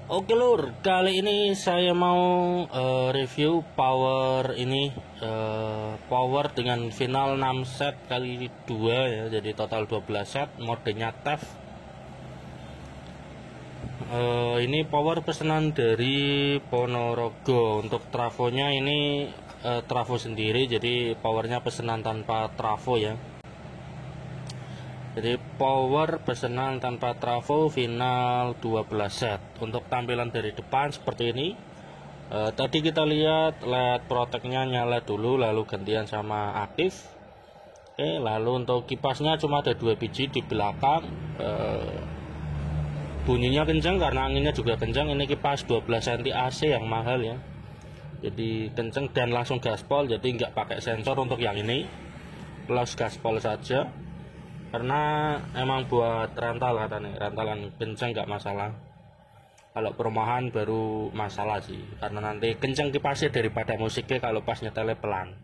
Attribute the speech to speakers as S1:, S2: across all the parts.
S1: Oke lur, kali ini saya mau review power ini, power dengan final 6 set kali 2 ya, jadi total 12 set, modenya TEF. Ini power pesanan dari Ponorogo. Untuk trafonya ini trafo sendiri, jadi powernya pesanan tanpa trafo ya. Jadi power pesanan tanpa trafo final 12 set. Untuk tampilan dari depan seperti ini. Tadi kita lihat LED protectnya nyala dulu, lalu gantian sama aktif. Lalu untuk kipasnya cuma ada 2 biji di belakang. Bunyinya kencang karena anginnya juga kencang. Ini kipas 12 cm AC yang mahal ya. Jadi kencang dan langsung gaspol. Jadi nggak pakai sensor untuk yang ini. Plus gaspol saja. Karena emang buat rental katanya, rentalan kencang nggak masalah. Kalau perumahan baru masalah sih, karena nanti kencang kipasnya daripada musiknya kalau pas nyetelnya pelan.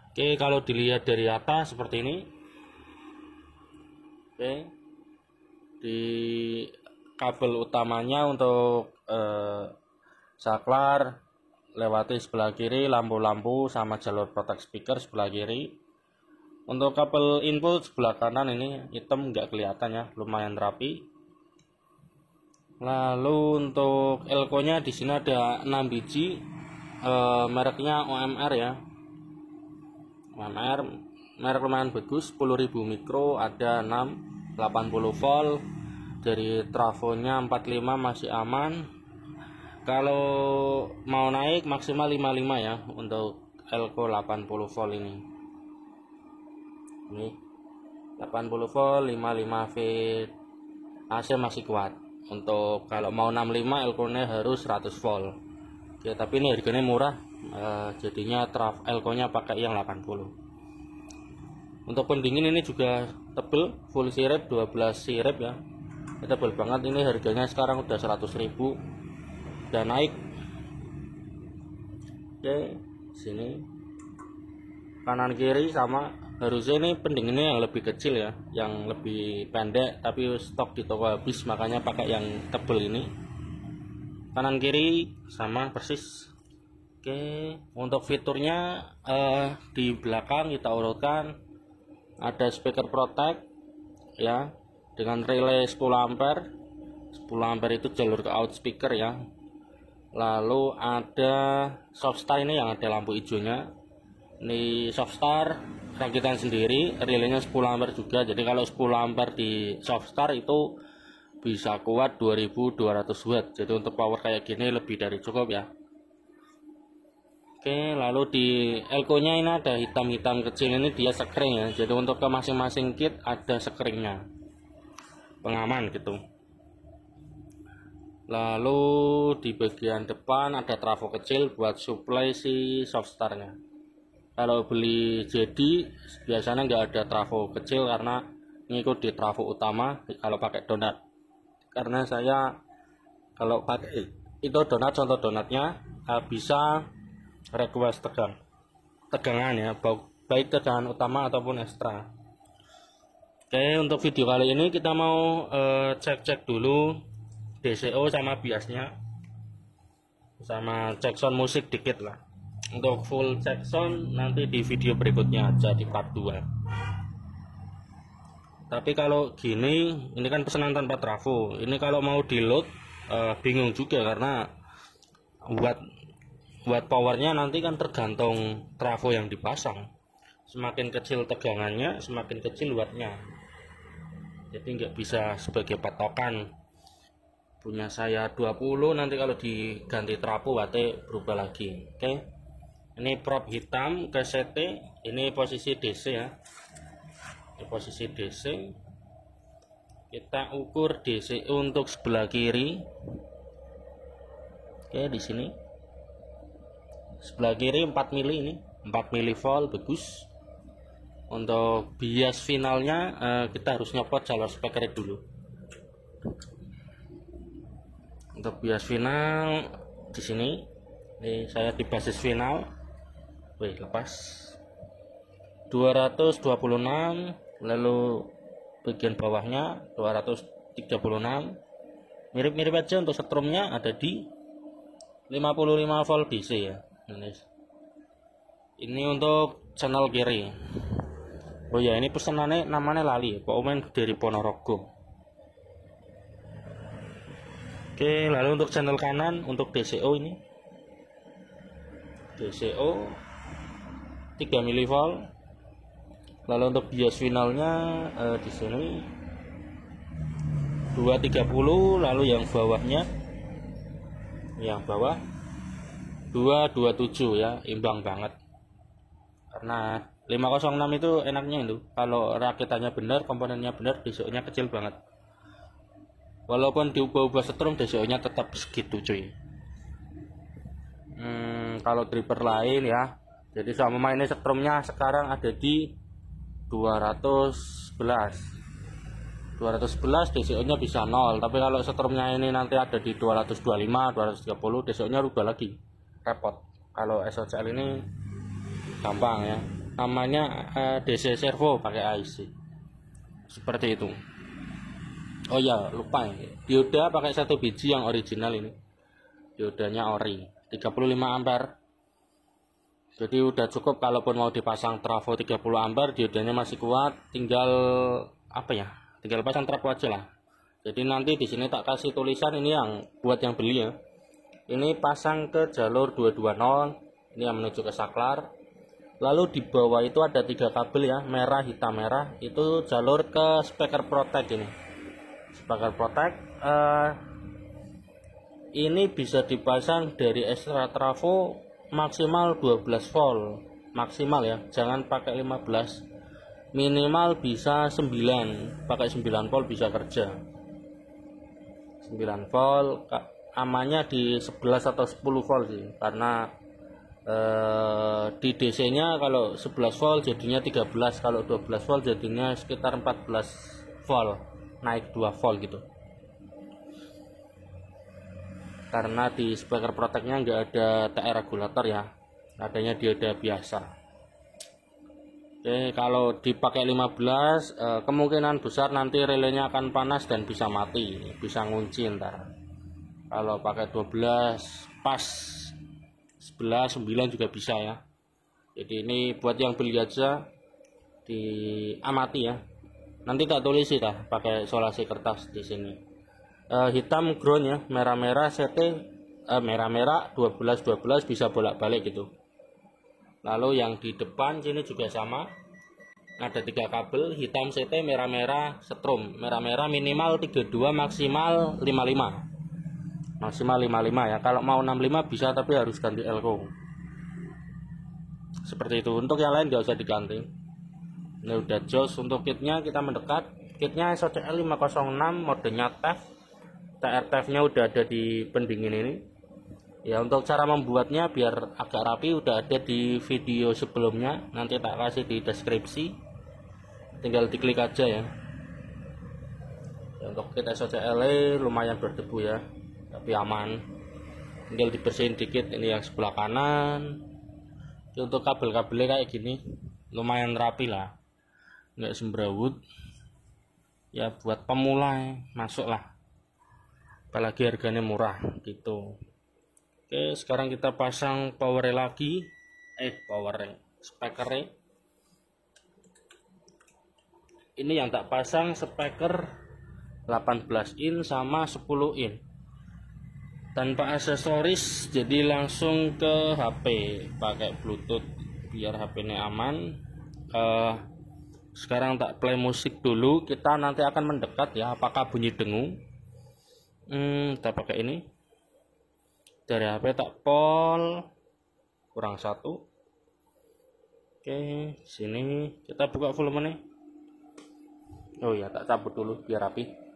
S1: Oke, kalau dilihat dari atas seperti ini. Oke, di kabel utamanya untuk saklar lewati sebelah kiri, lampu-lampu sama jalur protect speaker sebelah kiri. Untuk kabel input sebelah kanan ini hitam nggak kelihatan ya, lumayan rapi. Lalu untuk elko-nya di sini ada 6 biji, mereknya OMR ya. OMR merek lumayan bagus, 10.000 mikro, ada 6 80 volt. Dari trafonya 45 masih aman. Kalau mau naik maksimal 55 ya untuk elko 80 volt ini. Ini 80 volt 55 V AC masih kuat. Untuk kalau mau 65 elko-nya harus 100 volt. Oke, tapi ini harganya murah, jadinya elko-nya pakai yang 80. Untuk pendingin ini juga tebel, full sirip 12 sirip ya. Ini tebel banget, ini harganya sekarang udah 100.000 dan naik. Oke, sini kanan kiri sama. Harusnya ini pendinginnya yang lebih kecil ya, yang lebih pendek, tapi stok di toko habis makanya pakai yang tebel ini. Kanan kiri sama persis. Oke, untuk fiturnya di belakang kita urutkan ada speaker protect ya dengan relay 10 ampere. 10 ampere itu jalur ke out speaker ya. Lalu ada soft start ini yang ada lampu hijaunya. Ini soft start rakitan sendiri, relaynya 10 ampere juga. Jadi kalau 10 ampere di soft start itu bisa kuat 2200 watt. Jadi untuk power kayak gini lebih dari cukup ya. Oke, lalu di elko-nya ini ada hitam-hitam kecil, ini dia sekring ya. Jadi untuk ke masing-masing kit ada sekringnya, pengaman gitu. Lalu di bagian depan ada trafo kecil buat supply si soft startnya. Kalau beli jadi biasanya nggak ada trafo kecil karena ngikut di trafo utama kalau pakai donat. Karena saya kalau pakai itu donat, contoh donatnya bisa request tegangan ya, baik tegangan utama ataupun ekstra. Oke, untuk video kali ini kita mau cek-cek dulu DCO sama biasnya, sama cek sound musik dikit lah. Untuk full check sound nanti di video berikutnya aja, di part 2. Tapi kalau gini, ini kan pesanan tanpa trafo. Ini kalau mau di load bingung juga karena buat powernya nanti kan tergantung trafo yang dipasang. Semakin kecil tegangannya, semakin kecil wattnya. Jadi nggak bisa sebagai patokan. Punya saya 20, nanti kalau diganti trafo wattnya berubah lagi. Oke. Ini prop hitam ke CT, ini posisi DC ya. Ini posisi DC. Kita ukur DC untuk sebelah kiri. Oke, di sini. Sebelah kiri 4 mili ini, 4 mili volt bagus. Untuk bias finalnya kita harus nyopot jalur speaker dulu. Untuk bias final di sini. Ini saya di basis final. Wih, lepas 226, lalu bagian bawahnya 236, Mirip-mirip aja untuk setrumnya ada di 55 volt DC ya. Ini untuk channel kiri. Oh ya, ini pesanannya namanya lali, pokoknya dari Ponorogo. Oke, lalu untuk channel kanan untuk DCO ini. DCO 3 mV. Lalu untuk bias finalnya di sini 230, lalu yang bawahnya bawah 227 ya, imbang banget. Karena 506 itu enaknya itu kalau rakitannya benar, komponennya benar, DCO-nya kecil banget. Walaupun diubah-ubah setrum, DCO-nya tetap segitu cuy. Kalau dripper lain ya, jadi sama ini setrumnya sekarang ada di 211 DCO-nya bisa 0. Tapi kalau setrumnya ini nanti ada di 225 230, DCO-nya rubah lagi, repot. Kalau SOCL ini gampang ya, namanya DC servo pakai IC seperti itu. Oh ya, lupa ya, dioda pakai 1 biji yang original ini, diodanya ori 35 ampere. Jadi udah cukup, kalaupun mau dipasang trafo 30 ampere, diodanya masih kuat, tinggal tinggal pasang trafo aja lah. Jadi nanti di sini tak kasih tulisan, ini yang buat yang beli ya. Ini pasang ke jalur 220, ini yang menuju ke saklar. Lalu di bawah itu ada 3 kabel ya, merah, hitam, merah, itu jalur ke speaker protect ini. Speaker protect ini bisa dipasang dari ekstra trafo maksimal 12 volt maksimal ya, jangan pakai 15, minimal bisa 9, pakai 9 volt bisa kerja. 9 volt amannya di 11 atau 10 volt sih, karena di DC nya kalau 11 volt jadinya 13, kalau 12 volt jadinya sekitar 14 volt, naik 2 volt gitu. Karena di speaker protectnya nggak ada TR regulator ya, adanya dioda biasa. Oke, kalau dipakai 15 kemungkinan besar nanti relenya akan panas dan bisa mati, bisa ngunci ntar. Kalau pakai 12 pas 11 9 juga bisa ya. Jadi ini buat yang beli aja, diamati ya. Nanti tak tulis sih dah pakai isolasi kertas di sini. Hitam ground ya, merah-merah CT, merah-merah 12 bisa bolak-balik gitu. Lalu yang di depan sini juga sama, ada 3 kabel, hitam CT, merah-merah setrum. Merah-merah minimal 32, maksimal 55, maksimal 55 ya. Kalau mau 65 bisa, tapi harus ganti elko seperti itu. Untuk yang lain nggak usah diganti. Ini udah jos. Untuk kitnya kita mendekat, kitnya SOCL 506, modenya TEF. TR nya udah ada di pendingin ini ya. Untuk cara membuatnya biar agak rapi udah ada di video sebelumnya, nanti tak kasih di deskripsi, tinggal diklik aja ya. Untuk kit SOCL lumayan berdebu ya, tapi aman, tinggal dibersihin dikit. Ini yang sebelah kanan. Untuk kabel-kabelnya kayak gini lumayan rapi lah, nggak semberawut ya, buat pemula masuk lah, apalagi harganya murah gitu. Oke, sekarang kita pasang power lagi, speaker. Ini yang tak pasang speaker 18 in sama 10 in tanpa aksesoris, jadi langsung ke HP pakai Bluetooth biar HP-nya aman. Sekarang tak play musik dulu, kita nanti akan mendekat ya, apakah bunyi dengung. Kita pakai ini dari HP, tak pol kurang 1. Oke, sini kita buka volumenya. Oh ya, tak cabut dulu biar rapi.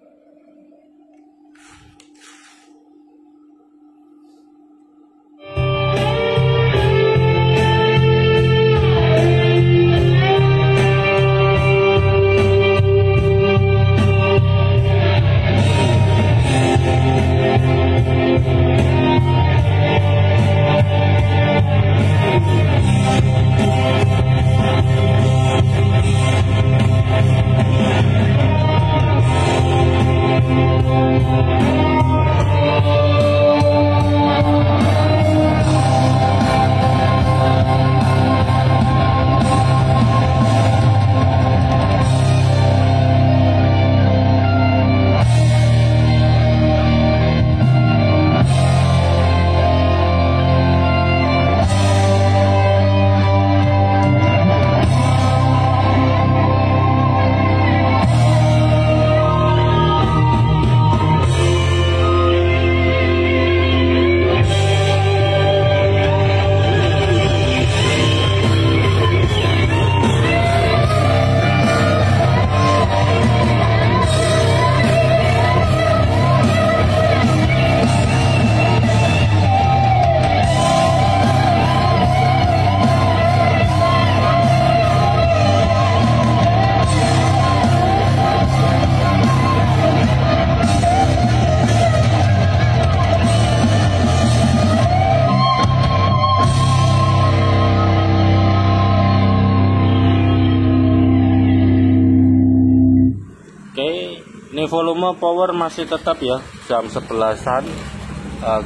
S1: Ini volume power masih tetap ya, jam 11-an.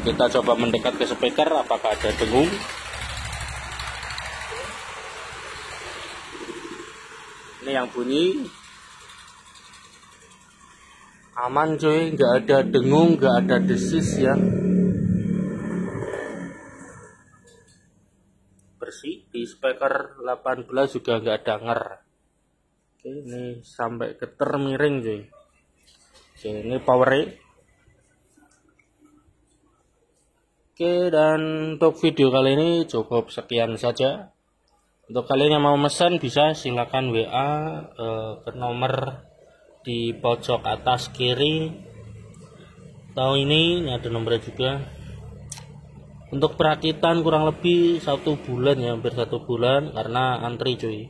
S1: Kita coba mendekat ke speaker apakah ada dengung. Ini yang bunyi aman cuy, nggak ada dengung, nggak ada desis ya, bersih. Di speaker 18 juga nggak ada nger. Oke, ini sampai getar miring cuy. Oke, ini powernya. Oke, dan untuk video kali ini cukup sekian saja. Untuk kalian yang mau pesan bisa silakan WA ke nomor di pojok atas kiri. Atau ini ada nomornya juga. Untuk perakitan kurang lebih 1 bulan ya, hampir 1 bulan karena antri cuy.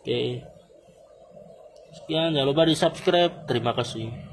S1: Oke. Sekian, jangan lupa di subscribe. Terima kasih.